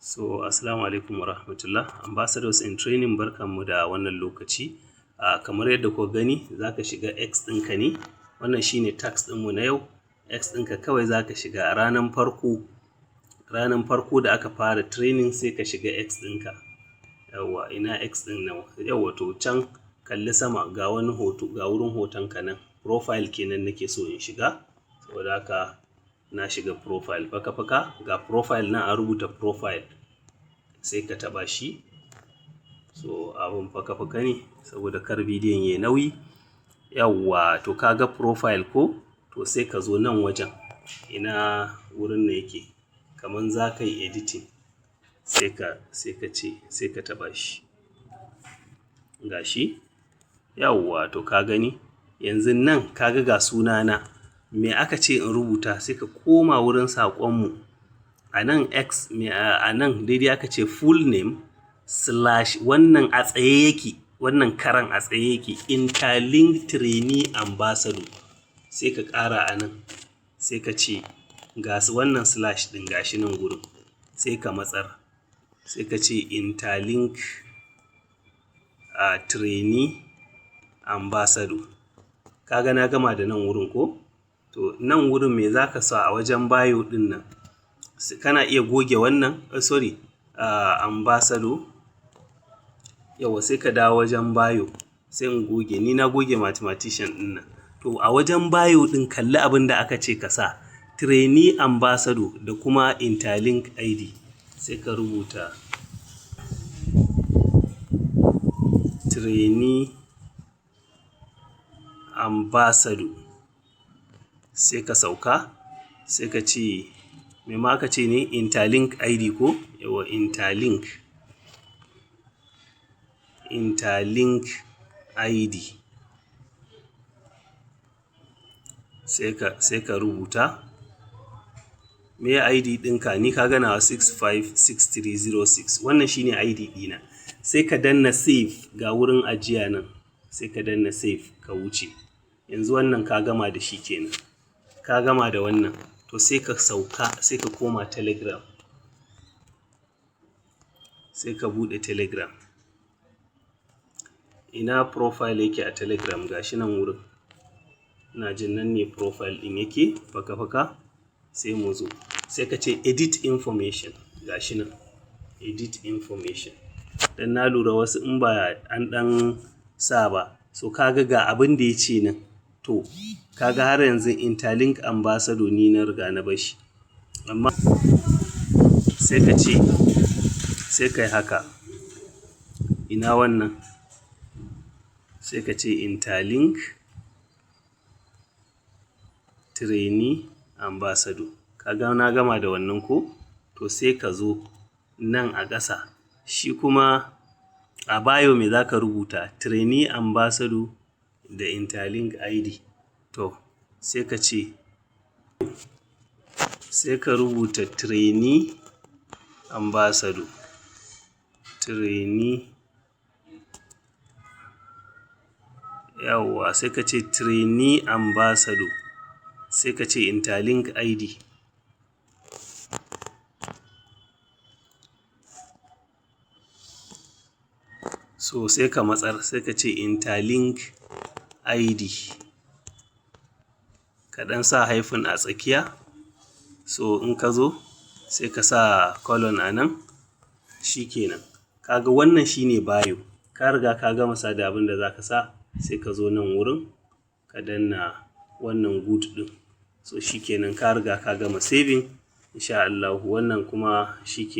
So, assalamu alaikum wa rahmatullah. Ambassadors in training, barkanmu da wannan lokaci. Kamar yadda kuka gani, za ka shiga X ɗinka ne. Wannan shine task ɗinmu na yau. X ɗinka kawai za ka shiga a ranar farko da aka fara training, sai ka shiga X ɗinka. Yawwa, ina X ɗin nan. Yawwa, to can kalli sama ga wani hoto, ga wurin hotonka nan. Profile kenan nake so in shiga. Saboda haka na shiga profile, faka-faka ga profile nan a rubuta profile, sai ka taɓa shi. So abun faka-faka ne saboda kar bidiyon yayi nauyi. Yawwa, to ka ga profile ko? To sai ka zo nan wajen, ina wurin ne yake, kaman za ka yi editing, sai ka taɓa shi. Ga shi? Yawwa, to ka gani? Yanzu nan ka ga sunana. Me aka ce in rubuta? Sai ka koma wurin saƙonmu. A nan X, a nan daidai aka ce full name / wannan a tsaye yake, wannan karan a tsaye yake, Interlink Trainee Ambassador. Sai ka ƙara a nan, sai ka ce ga wannan / ɗin gashi nan gurin, sai ka matsar, sai ka ce Interlink Trainee Ambassador. Ka ga na gama da nan wurin ko? To nan wurin me za ka sa a wajen bio ɗin nan? Kana iya goge wannan, ambassador. Yawwa, sai ka dawo wajen bio, sai in goge, ni na goge mathematician ɗin nan. To a wajen bio ɗin kalli abin da aka ce ka sa, Trainee Ambassador da kuma Interlink ID. Sai ka rubuta Trainee Ambassador. Sai ka sauka, sai ka ce, me ma aka ce ne? Interlink ID ko? Yawwa, Interlink ID. Sai ka rubuta. Me ID ɗinka? Ni ka gana 656306. Wannan shine ID ɗina. Sai ka danna save ga wurin ajiya nan. Sai ka danna save ka wuce. Yanzu wannan ka gama da shi kenan. Ka gama da wannan. To sai ka sauka, sai ka koma Telegram. Sai ka buɗe Telegram. Ina profile yake a Telegram? Gashi nan wurin. Ina jin nan ne profile ɗin yake, faka-faka. Sai mu zo. Sai ka ce edit information. Gashi nan. Edit information. Dan na lura wasu in ba an ɗan sa ba. So ka ga abin da ya ce nan. To, ka ga har yanzu Interlink Ambassador ni na riga na bashi. Amma sai ka ce, sai ka yi haka. Ina wannan? Sai ka ce Interlink Trainee Ambassador. Ka ga na gama da wannan ko? To sai ka zo nan a ƙasa. Shi kuma a bio me za ka rubuta? Trainee Ambassador da Interlink ID. To, sai ka ce, sai ka rubuta Trainee Ambassador. Trainee. Yawwa, sai ka ce Trainee Ambassador. Sai ka ce Interlink ID. So sai ka matsar, sai ka ce Interlink ID. Ka ɗan sa hyphen a tsakiya. So in ka zo, sai ka sa colon a nan. Shi kenan. Ka ga wannan shine bio. Ka riga ka gama sa da abin da za ka sa. Sai ka zo nan wurin, ka danna wannan good ɗin. So shi kenan, ka riga ka gama saving. Insha Allah wannan kuma shi kenan.